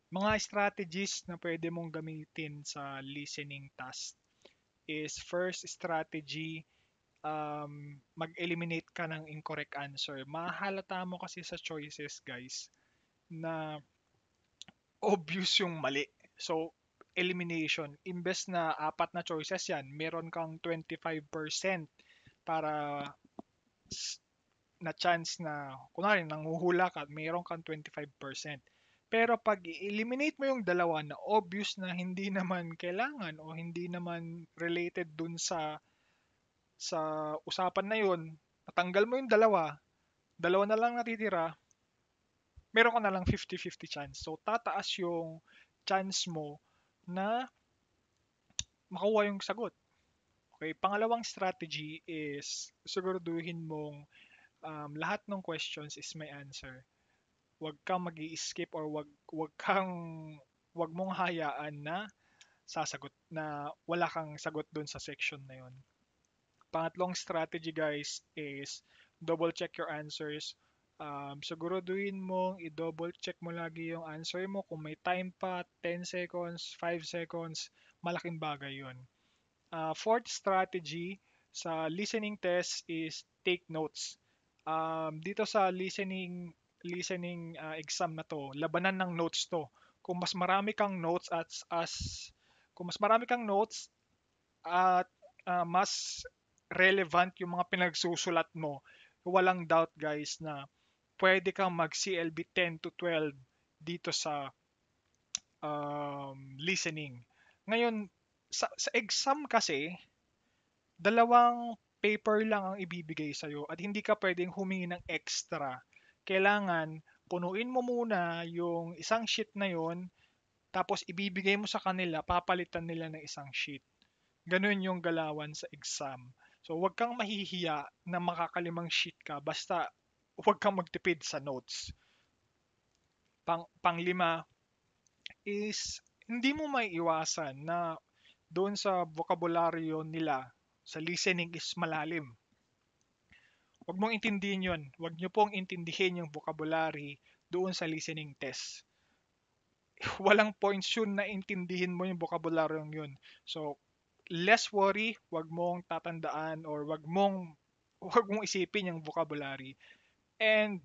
Mga strategies na pwede mong gamitin sa listening task is first strategy, mag-eliminate ka ng incorrect answer. Mahalata mo kasi sa choices, guys, na obvious yung mali. So, elimination. Imbes na apat na choices yan, meron kang 25% para na chance na, kunwari, nanguhula ka, meron kang 25%. Pero pag i-eliminate mo yung dalawa na obvious na hindi naman kailangan o hindi naman related dun sa usapan na yun, natanggal mo yung dalawa, dalawa na lang natitira, meron ka na lang 50-50 chance. So, tataas yung chance mo na makuha yung sagot. Okay, pangalawang strategy is siguraduhin mong lahat ng questions is may answer. Huwag kang mag skip or wag mong hayaan na sasagot na wala kang sagot doon sa section na yon. Pangatlong strategy, guys, is double check your answers. Siguraduhin mong i-double check mo lagi yung answer mo. Kung may time pa, 10 seconds, 5 seconds, malaking bagay yon. Fourth strategy sa listening test is take notes. Dito sa listening exam na to, labanan ng notes to. Kung mas marami kang notes kung mas marami kang notes at mas relevant yung mga pinagsusulat mo, walang doubt, guys, na pwede kang mag CLB 10 to 12 dito sa listening. Ngayon, sa exam kasi, dalawang paper lang ang ibibigay sa'yo at hindi ka pwedeng humingi ng extra. Kailangan punuin mo muna yung isang sheet na yon, tapos ibibigay mo sa kanila, papalitan nila ng isang sheet. Ganun yung galawan sa exam. So, huwag kang mahihiya na makakalimang sheet ka, basta huwag kang magtipid sa notes. Panglima is hindi mo maiiwasan na doon sa vocabulary nila, sa listening is malalim. Huwag mong intindihin yun. Huwag nyo pong intindihin yung vocabulary doon sa listening test. Walang points yun na intindihin mo yung vocabulary yun. So, less worry, wag mong tatandaan or wag mong isipin yung vocabulary. And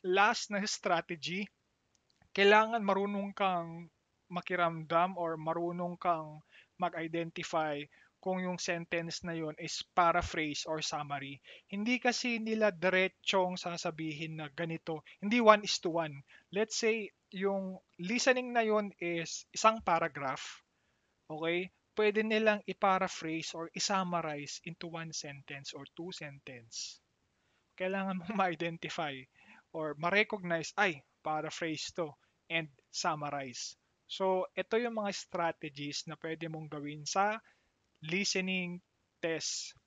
last na strategy, kailangan marunong kang makiramdam or marunong kang mag-identify kung yung sentence na yon is paraphrase or summary. Hindi kasi nila diretsong sasabihin na ganito. Hindi one is to one. Let's say, yung listening na yon is isang paragraph. Okay? Pwede nilang i-paraphrase or i-summarize into one sentence or two sentence. Kailangan mong ma-identify or ma-recognize, ay, paraphrase to, and summarize. So, ito yung mga strategies na pwede mong gawin sa listening test